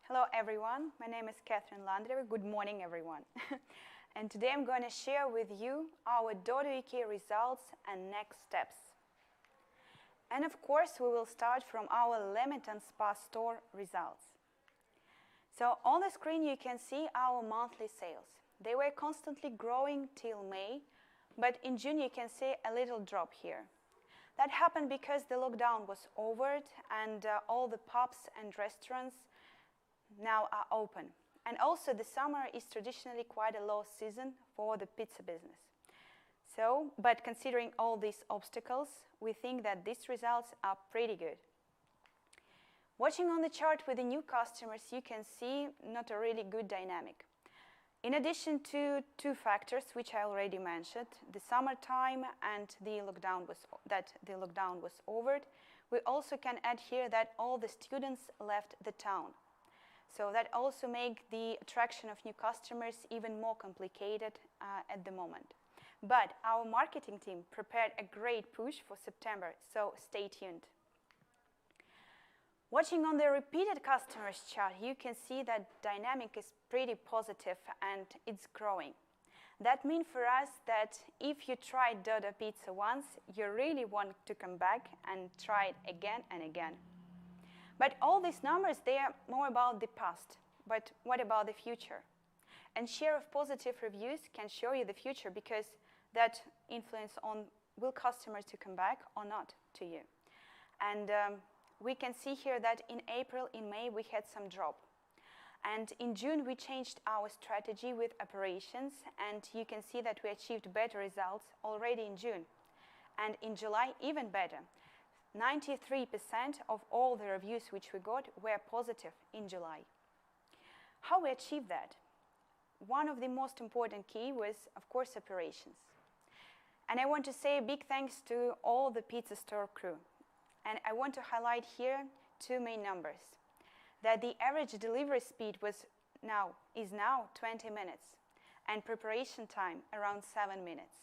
Hello everyone, my name is Catherine Landry. Good morning everyone. And today I'm going to share with you our Dodo UK results and next steps. And of course we will start from our Leamington Spa store results. So on the screen you can see our monthly sales. They were constantly growing till May, but in June you can see a little drop here. That happened because the lockdown was over and all the pubs and restaurants now are open. And also the summer is traditionally quite a low season for the pizza business. But considering all these obstacles, we think that these results are pretty good. Watching on the chart with the new customers, you can see not a really good dynamic. In addition to two factors which I already mentioned, the summertime and the lockdown was over, we also can add here that all the students left the town. So that also makes the attraction of new customers even more complicated at the moment. But our marketing team prepared a great push for September, so stay tuned. Watching on the repeated customers chart, you can see that dynamic is pretty positive and it's growing. That means for us that if you tried Dodo Pizza once, you really want to come back and try it again and again. But all these numbers, they are more about the past. But what about the future? And share of positive reviews can show you the future because that influence on will customers to come back or not to you. And we can see here that in April, in May, we had some drop. And in June, we changed our strategy with operations, and you can see that we achieved better results already in June. And in July, even better. 93% of all the reviews which we got were positive in July. How we achieved that? One of the most important key was, of course, operations. And I want to say a big thanks to all the pizza store crew. And I want to highlight here two main numbers. That the average delivery speed is now 20 minutes and preparation time around 7 minutes.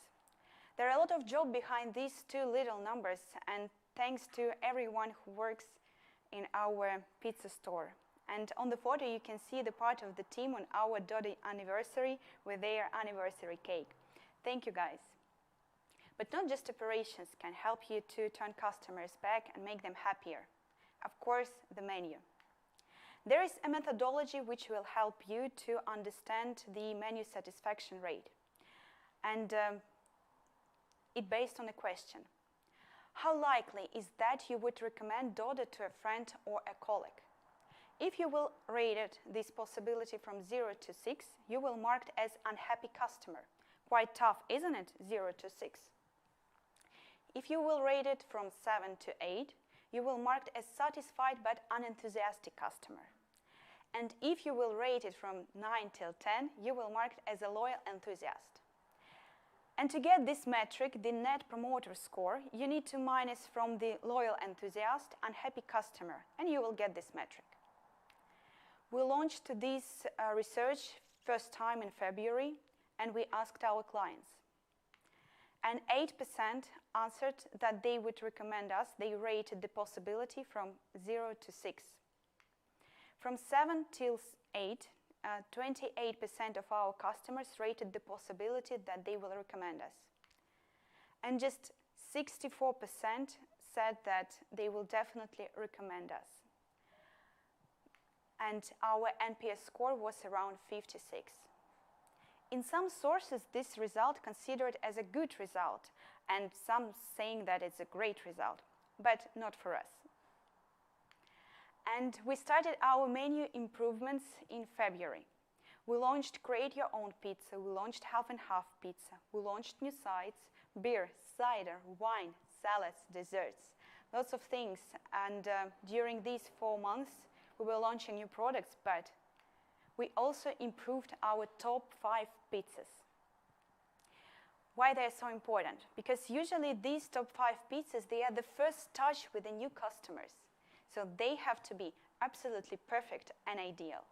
There are a lot of job behind these two little numbers, and thanks to everyone who works in our pizza store. And on the photo you can see the part of the team on our Dodo anniversary with their anniversary cake. Thank you guys. But not just operations can help you to turn customers back and make them happier. Of course, the menu. There is a methodology which will help you to understand the menu satisfaction rate. And it's based on a question. How likely is that you would recommend Dodo to a friend or a colleague? If you will rate this possibility from 0 to 6, you will mark it as unhappy customer. Quite tough, isn't it? 0 to 6. If you will rate it from 7 to 8, you will mark it as satisfied but unenthusiastic customer. And if you will rate it from 9 till 10, you will mark it as a loyal enthusiast. And to get this metric, the Net Promoter Score, you need to minus from the loyal enthusiast, unhappy customer, and you will get this metric. We launched this research first time in February, and we asked our clients. And 8% answered that they would recommend us. They rated the possibility from 0 to 6. From 7 till 8, 28% of our customers rated the possibility that they will recommend us. And just 64% said that they will definitely recommend us. And our NPS score was around 56. In some sources, this result considered as a good result, and some saying that it's a great result, but not for us. And we started our menu improvements in February. We launched Create Your Own Pizza, we launched Half and Half Pizza, we launched new sides, beer, cider, wine, salads, desserts, lots of things. And during these 4 months, we were launching new products, but we also improved our top 5 pizzas. Why they're so important? Because usually these top 5 pizzas, they are the first touch with the new customers. So they have to be absolutely perfect and ideal.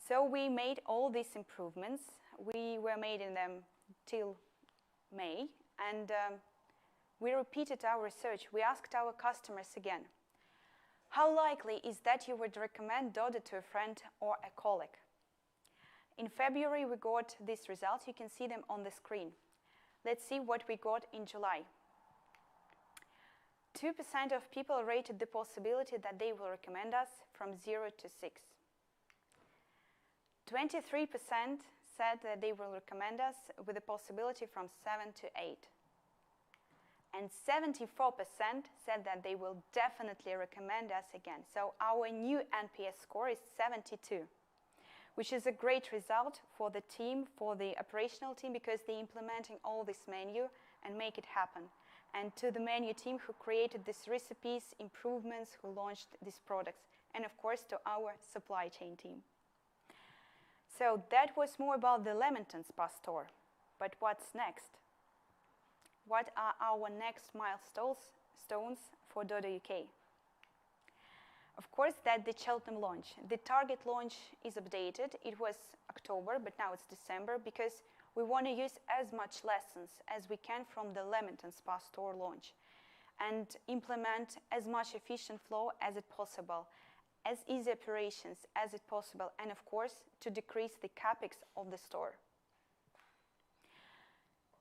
So we made all these improvements. We were making them till May, and we repeated our research. We asked our customers again, How likely is that you would recommend Dodo to a friend or a colleague? In February, we got these results. You can see them on the screen. Let's see what we got in July. 2% of people rated the possibility that they will recommend us from 0 to 6. 23% said that they will recommend us with a possibility from 7 to 8. And 74% said that they will definitely recommend us again. So our new NPS score is 72, which is a great result for the team, for the operational team, because they're implementing all this menu and make it happen. And to the menu team who created these recipes, improvements, who launched these products, and of course to our supply chain team. So that was more about the Leamington Spa store. But what's next? What are our next milestones for Dodo UK? Of course, that's the Cheltenham launch. The target launch is updated. It was October, but now it's December, because we want to use as much lessons as we can from the Leamington Spa store launch and implement as much efficient flow as it possible, as easy operations as it possible, and of course, to decrease the capex of the store.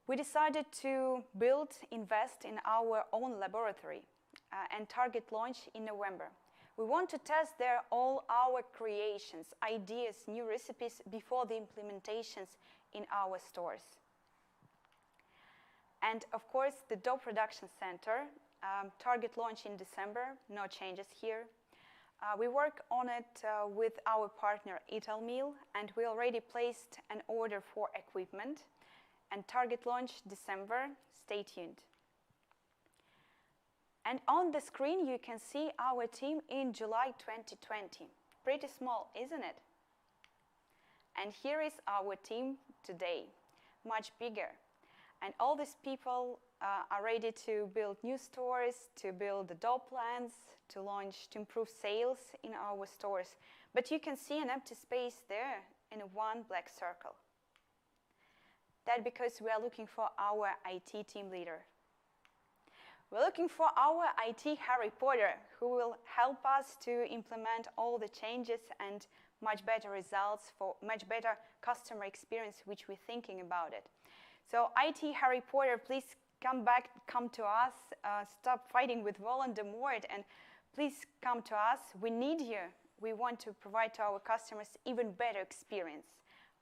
We decided to invest in our own laboratory and target launch in November. We want to test there all our creations, ideas, new recipes before the implementations in our stores. And of course, the dough production center, target launch in December, no changes here. We work on it with our partner Italmeal, and we already placed an order for equipment. And target launch December, stay tuned. And on the screen you can see our team in July 2020. Pretty small, isn't it? And here is our team today, much bigger. And all these people are ready to build new stores, to build the dough plans, to launch, to improve sales in our stores. But you can see an empty space there in one black circle. That's because we are looking for our IT team leader. We're looking for our IT Harry Potter, who will help us to implement all the changes and much better results for much better customer experience, which we're thinking about it. So IT Harry Potter, please come to us, stop fighting with Voldemort, and please come to us. We need you. We want to provide to our customers even better experience,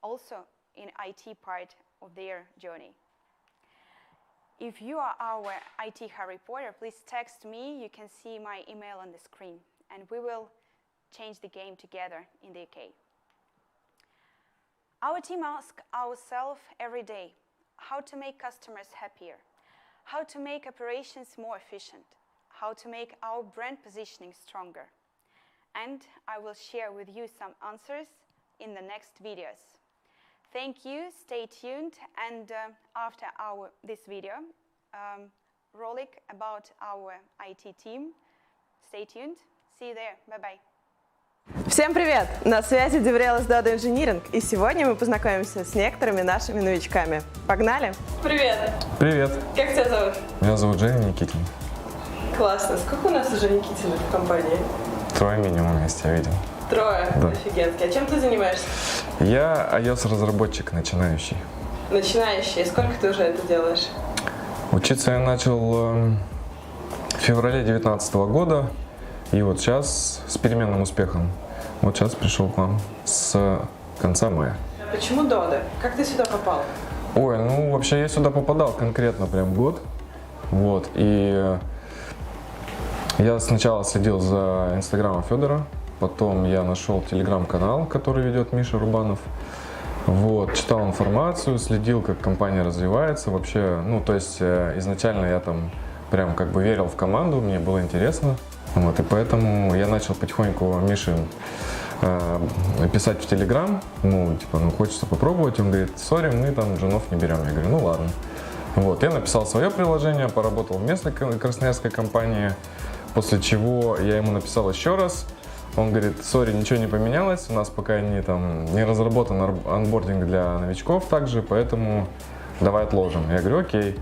also in IT part of their journey. If you are our IT Harry Potter, please text me. You can see my email on the screen, and we will change the game together in the UK. Our team asks ourselves every day how to make customers happier, how to make operations more efficient, how to make our brand positioning stronger. And I will share with you some answers in the next videos. Thank you, stay tuned, and after this video, rolic about our IT team, stay tuned, see you there, bye-bye. Всем привет! На связи Деврела с Dodo Engineering, и сегодня мы познакомимся с некоторыми нашими новичками. Погнали! Привет! Привет! Как тебя зовут? Меня зовут Женя Никитин. Классно. Сколько у нас уже Никитиных в компании? 3 минимум есть, я видел. 3? Да. Офигенски. А чем ты занимаешься? Я iOS-разработчик начинающий. Начинающий. Сколько ты уже это делаешь? Учиться я начал в феврале 2019 года, и вот сейчас с переменным успехом. Вот сейчас пришел к вам с конца мая. Почему Dodo? Как ты сюда попал? Ой, ну вообще я сюда попадал конкретно прям год. Вот, и я сначала следил за инстаграмом Федора, потом я нашел телеграм-канал, который ведет Миша Рубанов. Вот, читал информацию, следил, как компания развивается. Вообще, ну, то есть изначально я там прям как бы верил в команду, мне было интересно. Вот, и поэтому я начал потихоньку Мише писать в телеграм, ну, типа, ну, хочется попробовать. Он говорит, сори, мы там женов не берем. Я говорю, ну, ладно. Вот, я написал свое приложение, поработал в местной красноярской компании, после чего я ему написал еще раз. Он говорит, сори, ничего не поменялось, у нас пока не разработан онбординг для новичков также, поэтому давай отложим. Я говорю, окей.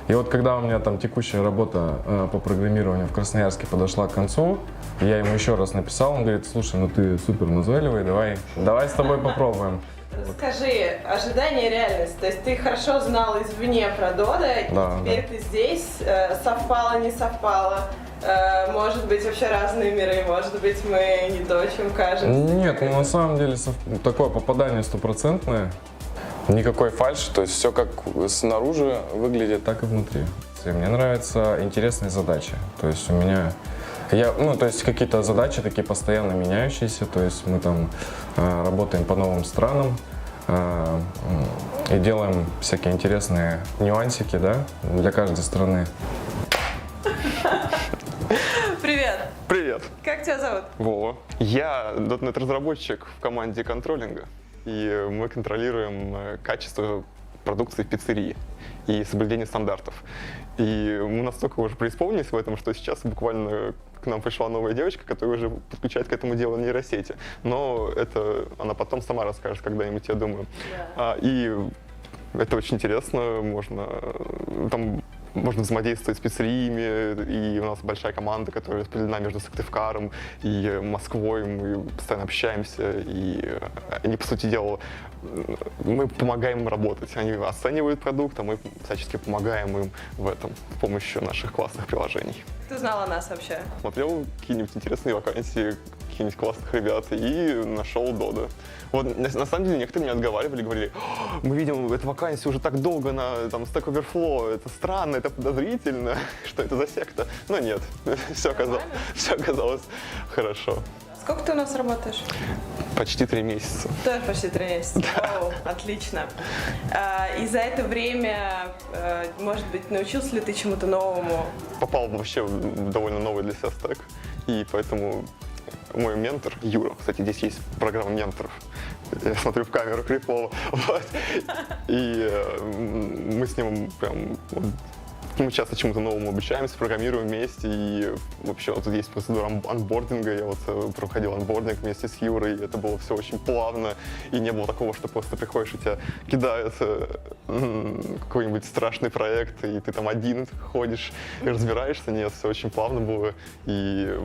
И вот когда у меня там текущая работа по программированию в Красноярске подошла к концу, я ему еще раз написал, он говорит: слушай, ну ты супер назойливый, давай с тобой попробуем. Расскажи, ожидания и реальность. То есть ты хорошо знал извне про Dodo, Да, и теперь ты здесь, совпало, не совпало. Может быть, вообще разные миры, может быть, мы не то, чем кажемся. Нет, ну на самом деле такое попадание стопроцентное. Никакой фальши, то есть все как снаружи выглядит, так и внутри. И мне нравятся интересные задачи. То есть у меня, то есть какие-то задачи такие постоянно меняющиеся. То есть мы там работаем по новым странам и делаем всякие интересные нюансики, да, для каждой страны. Привет! Привет, Как тебя зовут? Вова. Я .NET-разработчик в команде контролинга, и мы контролируем качество продукции в пиццерии и соблюдение стандартов. И мы настолько уже преисполнились в этом, что сейчас буквально к нам пришла новая девочка, которая уже подключает к этому делу нейросети. Но это она потом сама расскажет когда-нибудь, я думаю. И это очень интересно, можно взаимодействовать с пиццериями, и у нас большая команда, которая распределена между Сыктывкаром и Москвой, мы постоянно общаемся, и они, по сути дела, мы помогаем им работать. Они оценивают продукт, а мы всячески помогаем им в этом с помощью наших классных приложений. Ты знала о нас вообще? Смотрел какие-нибудь интересные вакансии, каких-нибудь классных ребят, и нашел Dodo. Вот, на самом деле, некоторые меня отговаривали, говорили: мы видим эту вакансию уже так долго на Stack Overflow, это странно, это подозрительно, что это за секта. Но нет, все оказалось хорошо. Сколько ты у нас работаешь? Почти 3 месяца. Тоже почти 3 месяца. Вау, отлично. И за это время, может быть, научился ли ты чему-то новому? Попал вообще в довольно новый для себя стек, и поэтому мой ментор Юра, кстати, здесь есть программа менторов. Я смотрю в камеру крипово. Вот. И мы с ним прям... Мы часто чему-то новому обучаемся, программируем вместе, и вообще вот тут есть процедура анбординга, я вот проходил анбординг вместе с Юрой, и это было все очень плавно, и не было такого, что просто приходишь и тебя кидают какой-нибудь страшный проект, и ты там один ходишь и разбираешься. Нет, все очень плавно было, и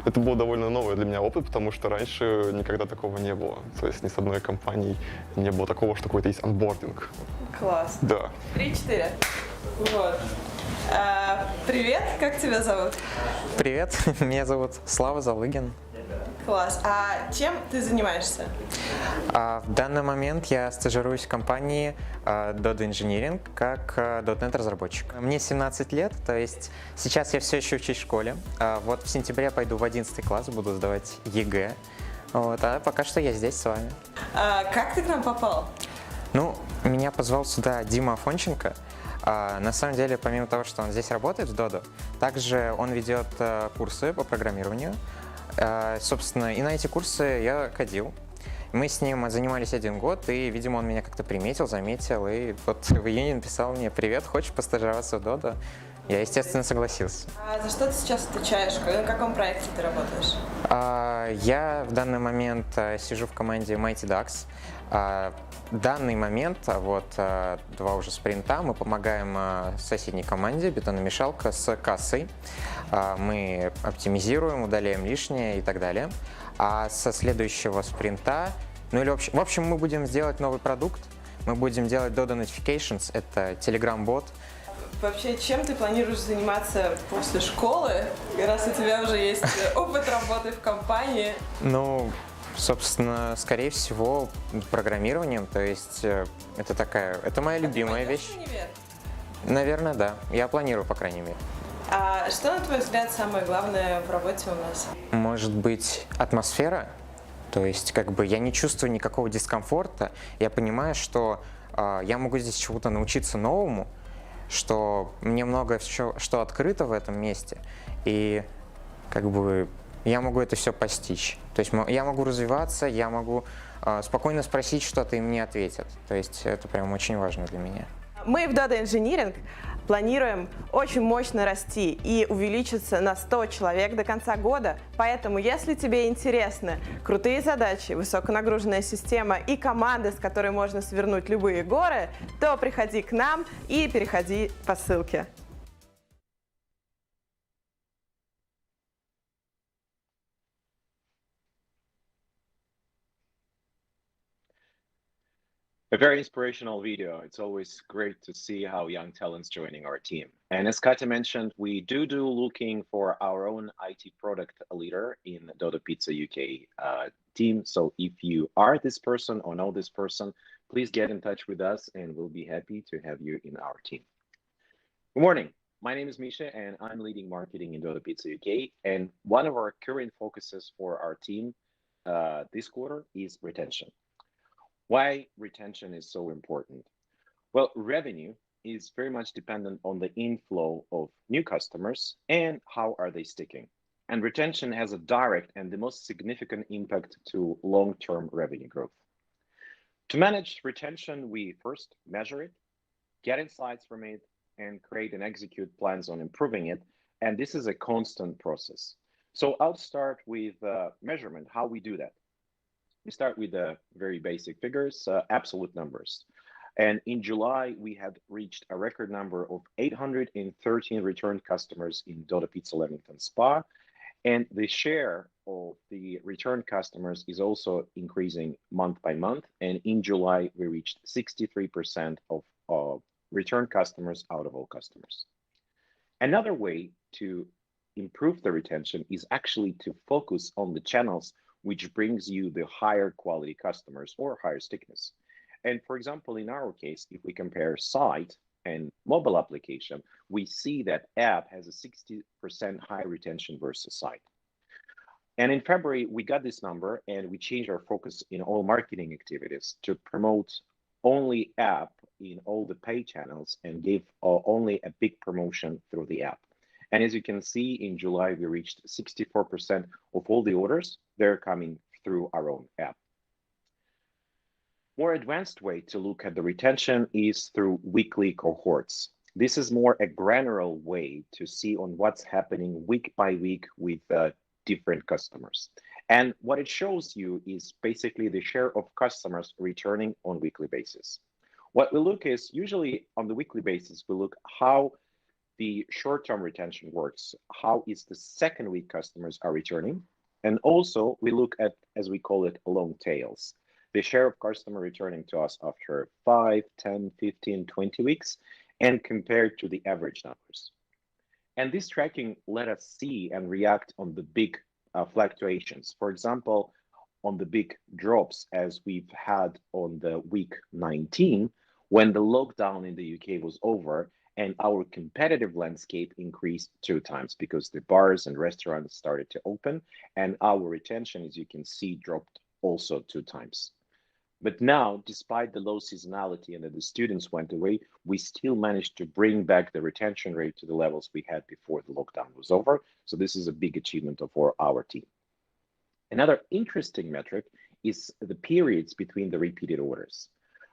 это был довольно новый для меня опыт, потому что раньше никогда такого не было. То есть ни с одной компанией не было такого, что какой-то есть анбординг. Класс. Да. 3-4. Вот. Привет, как тебя зовут? Привет, меня зовут Слава Залыгин. Класс. А чем ты занимаешься? В данный момент я стажируюсь в компании Dodo Engineering как .NET-разработчик. Мне 17 лет, то есть сейчас я все еще учусь в школе. Вот в сентябре пойду в 11 класс, буду сдавать ЕГЭ. Вот, а пока что я здесь с вами. Как ты к нам попал? Ну, меня позвал сюда Дима Афонченко. На самом деле, помимо того, что он здесь работает в Dodo, также он ведет курсы по программированию. Собственно, и на эти курсы я ходил. Мы с ним занимались 1 год, и, видимо, он меня как-то приметил, заметил, и вот в июне написал мне: «Привет, хочешь постажироваться в Dodo?» Я, естественно, согласился. А за что ты сейчас отвечаешь? На каком проекте ты работаешь? Я в данный момент сижу в команде Mighty Ducks. В данный момент, 2 уже спринта, мы помогаем соседней команде «Бетономешалка» с кассой. Мы оптимизируем, удаляем лишнее и так далее. А со следующего спринта, в общем, мы будем делать новый продукт. Мы будем делать Dodo Notifications, это Telegram-бот. Вообще, чем ты планируешь заниматься после школы, раз у тебя уже есть опыт работы в компании? Ну, собственно, скорее всего, программированием, то есть это моя любимая вещь. Универ? Наверное, да. Я планирую, по крайней мере. А что, на твой взгляд, самое главное в работе у нас? Может быть, атмосфера? То есть, я не чувствую никакого дискомфорта. Я понимаю, что я могу здесь чему-то научиться новому, что мне много что открыто в этом месте, и я могу это все постичь. То есть я могу развиваться, я могу спокойно спросить что-то, и мне ответят. То есть это прям очень важно для меня. Мы в Dodo Engineering Планируем очень мощно расти и увеличиться на 100 человек до конца года. Поэтому, если тебе интересны крутые задачи, высоконагруженная система и команда, с которой можно свернуть любые горы, то приходи к нам и переходи по ссылке. A very inspirational video. It's always great to see how young talents joining our team. And as Katya mentioned, we do looking for our own IT product leader in Dodo Pizza UK team. So if you are this person or know this person, please get in touch with us and we'll be happy to have you in our team. Good morning. My name is Misha and I'm leading marketing in Dodo Pizza UK. And one of our current focuses for our team this quarter is retention. Why retention is so important? Well, revenue is very much dependent on the inflow of new customers and how are they sticking. And retention has a direct and the most significant impact to long-term revenue growth. To manage retention, we first measure it, get insights from it, and create and execute plans on improving it. And this is a constant process. So I'll start with measurement, how we do that. We start with the very basic figures, absolute numbers. And in July, we had reached a record number of 813 returned customers in Dodo Pizza Leamington Spa. And the share of the returned customers is also increasing month by month. And in July, we reached 63% of returned customers out of all customers. Another way to improve the retention is actually to focus on the channels which brings you the higher quality customers or higher stickiness. And for example, in our case, if we compare site and mobile application, we see that app has a 60% higher retention versus site. And in February, we got this number and we changed our focus in all marketing activities to promote only app in all the paid channels and give only a big promotion through the app. And as you can see, in July, we reached 64% of all the orders. They're coming through our own app. More advanced way to look at the retention is through weekly cohorts. This is more a granular way to see on what's happening week by week with different customers. And what it shows you is basically the share of customers returning on weekly basis. What we look is usually on the weekly basis, we look how the short-term retention works, how is the second week customers are returning. And also we look at, as we call it, long tails, the share of customer returning to us after 5, 10, 15, 20 weeks, and compared to the average numbers. And this tracking let us see and react on the big fluctuations. For example, on the big drops as we've had on the week 19, when the lockdown in the UK was over, and our competitive landscape increased 2 times because the bars and restaurants started to open, and our retention, as you can see, dropped also 2 times. But now, despite the low seasonality and that the students went away, we still managed to bring back the retention rate to the levels we had before the lockdown was over. So this is a big achievement for our team. Another interesting metric is the periods between the repeated orders.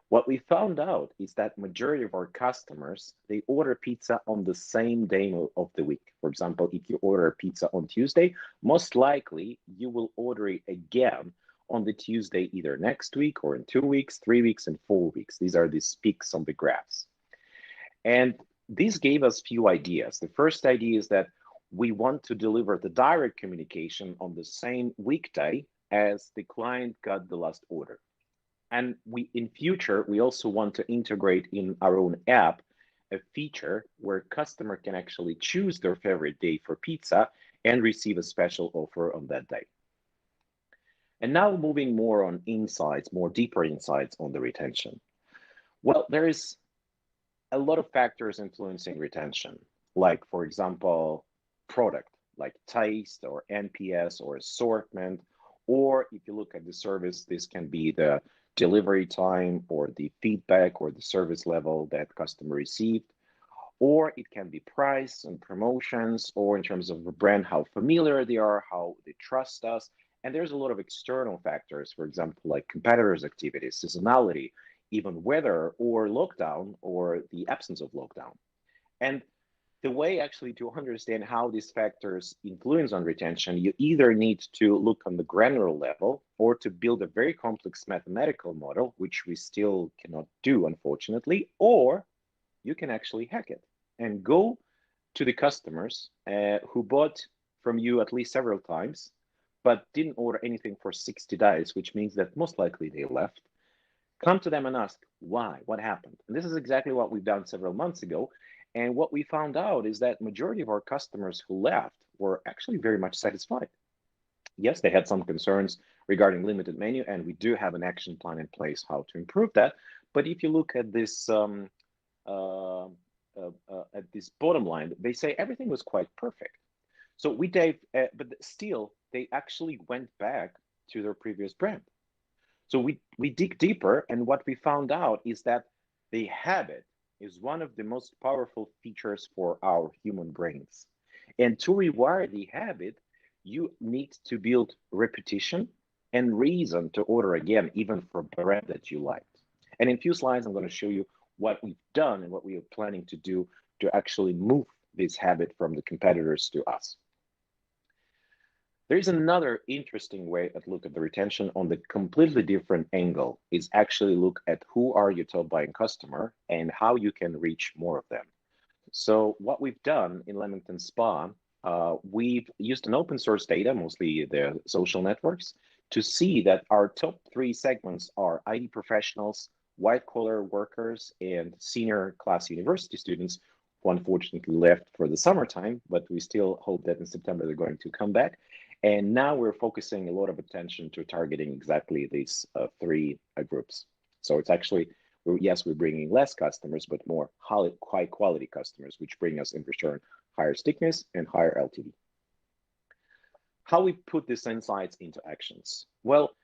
What we found out is that majority of our customers, they order pizza on the same day of the week. For example, if you order pizza on Tuesday, most likely you will order it again on the Tuesday, either next week or in 2 weeks, 3 weeks, and 4 weeks. These are the peaks on the graphs. And this gave us few ideas. The first idea is that we want to deliver the direct communication on the same weekday as the client got the last order. And in future, we also want to integrate in our own app a feature where customer can actually choose their favorite day for pizza and receive a special offer on that day. And now moving more on insights, more deeper insights on the retention. Well, there is a lot of factors influencing retention, like, for example, product, like taste or NPS or assortment, or if you look at the service, this can be the delivery time or the feedback or the service level that customer received, or it can be price and promotions, or in terms of the brand, how familiar they are, how they trust us. And there's a lot of external factors, for example, like competitors' activities, seasonality, even weather or lockdown or the absence of lockdown. And the way actually to understand how these factors influence on retention, you either need to look on the granular level or to build a very complex mathematical model, which we still cannot do, unfortunately, or you can actually hack it and go to the customers who bought from you at least several times, but didn't order anything for 60 days, which means that most likely they left. Come to them and ask why, what happened. And this is exactly what we've done several months ago. And what we found out is that majority of our customers who left were actually very much satisfied. Yes, they had some concerns regarding limited menu, and we do have an action plan in place how to improve that. But if you look at this bottom line, they say everything was quite perfect. So we gave, but still, they actually went back to their previous brand. So we dig deeper, and what we found out is that the habit is one of the most powerful features for our human brains. And to rewire the habit, you need to build repetition and reason to order again, even for a brand that you liked. And in a few slides, I'm going to show you what we've done and what we are planning to do to actually move this habit from the competitors to us. There is another interesting way to look at the retention on the completely different angle is actually look at who are your top buying customer and how you can reach more of them. So what we've done in Leamington Spa, we've used an open source data, mostly the social networks, to see that our top 3 segments are IT professionals, white collar workers, and senior class university students who unfortunately left for the summertime, but we still hope that in September they're going to come back. And now we're focusing a lot of attention to targeting exactly these 3 groups. So it's actually, yes, we're bringing less customers, but more high quality customers, which bring us in return higher stickiness and higher LTV. How we put these insights into actions? Well,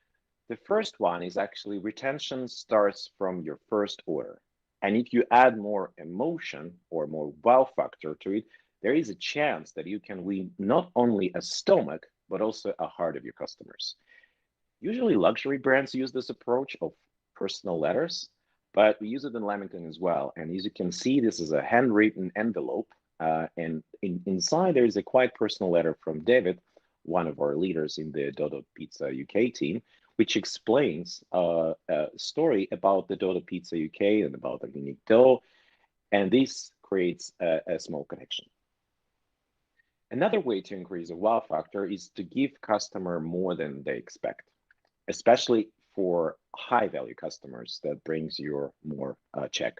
the first one is actually retention starts from your first order. And if you add more emotion or more wow factor to it, there is a chance that you can win not only a stomach, but also a heart of your customers. Usually luxury brands use this approach of personal letters, but we use it in Leamington as well. And as you can see, this is a handwritten envelope. And inside there is a quite personal letter from David, one of our leaders in the Dodo Pizza UK team, which explains a story about the Dodo Pizza UK and about the unique dough. And this creates a small connection. Another way to increase the wow factor is to give customer more than they expect, especially for high value customers that brings you more check.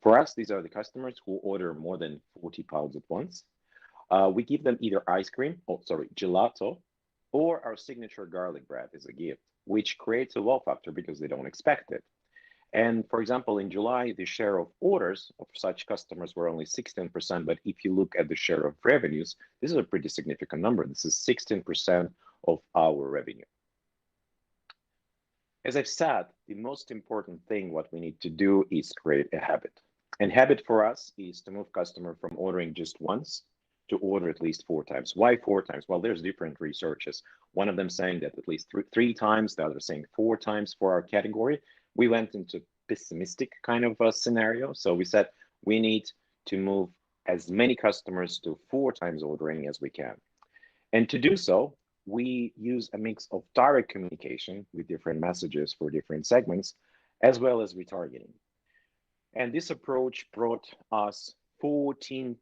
For us, these are the customers who order more than 40 pounds at once. We give them either gelato, or our signature garlic bread as a gift, which creates a wow factor because they don't expect it. And for example, in July, the share of orders of such customers were only 16%. But if you look at the share of revenues, this is a pretty significant number. This is 16% of our revenue. As I've said, the most important thing what we need to do is create a habit. And habit for us is to move customer from ordering just once to order at least 4 times. Why 4 times? Well, there's different researches. One of them saying that at least three times, the other saying 4 times for our category. We went into pessimistic kind of a scenario. So we said we need to move as many customers to 4 times ordering as we can. And to do so, we use a mix of direct communication with different messages for different segments, as well as retargeting. And this approach brought us 14%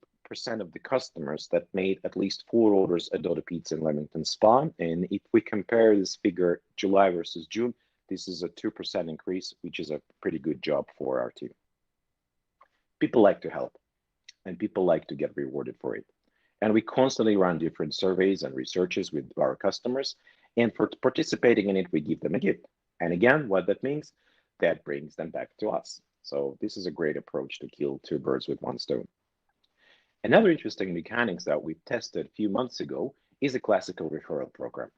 of the customers that made at least 4 orders at Dodo Pizza in Leamington Spa. And if we compare this figure July versus June, this is a 2% increase, which is a pretty good job for our team. People like to help, and people like to get rewarded for it. And we constantly run different surveys and researches with our customers. And for participating in it, we give them a gift. And again, what that means, that brings them back to us. So this is a great approach to kill 2 birds with 1 stone. Another interesting mechanics that we tested a few months ago is a classical referral program.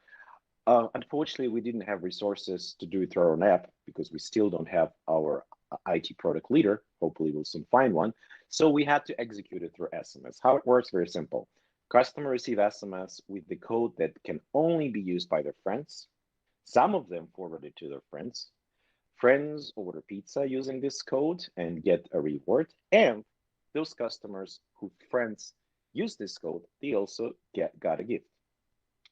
Unfortunately, we didn't have resources to do it through our own app because we still don't have our IT product leader. Hopefully, we'll soon find one. So we had to execute it through SMS. How it works, very simple. Customer receive SMS with the code that can only be used by their friends. Some of them forward it to their friends. Friends order pizza using this code and get a reward. And those customers whose friends use this code, they also got a gift.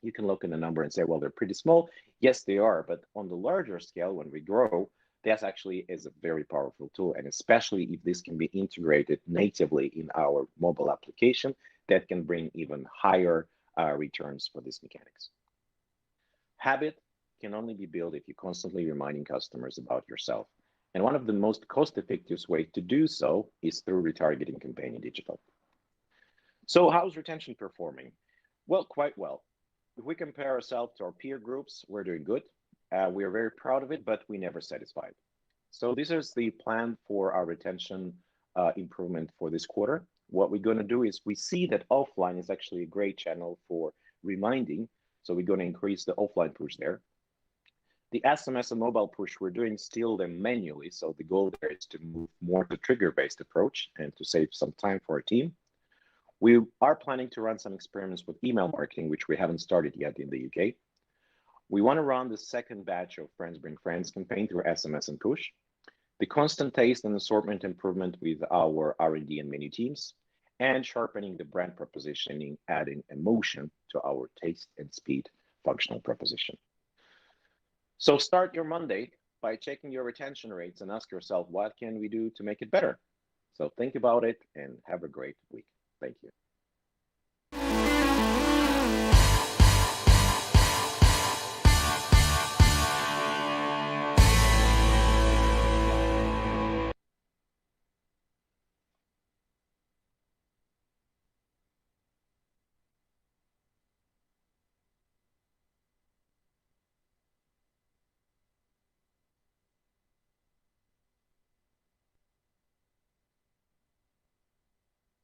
You can look in the number and say, well, they're pretty small. Yes, they are, but on the larger scale, when we grow, that actually is a very powerful tool. And especially if this can be integrated natively in our mobile application, that can bring even higher returns for these mechanics. Habit can only be built if you're constantly reminding customers about yourself. And one of the most cost-effective ways to do so is through retargeting campaign in digital. So how's retention performing? Well, quite well. If we compare ourselves to our peer groups, we're doing good. We are very proud of it, but we never satisfied. So this is the plan for our retention improvement for this quarter. What we're going to do is we see that offline is actually a great channel for reminding. So we're going to increase the offline push there. The SMS and mobile push, we're doing still them manually. So the goal there is to move more to trigger-based approach and to save some time for our team. We are planning to run some experiments with email marketing, which we haven't started yet in the UK. We want to run the second batch of Friends Bring Friends campaign through SMS and push. The constant taste and assortment improvement with our R&D and menu teams, and sharpening the brand propositioning, adding emotion to our taste and speed functional proposition. So start your Monday by checking your retention rates and ask yourself, what can we do to make it better? So think about it and have a great week. Thank you.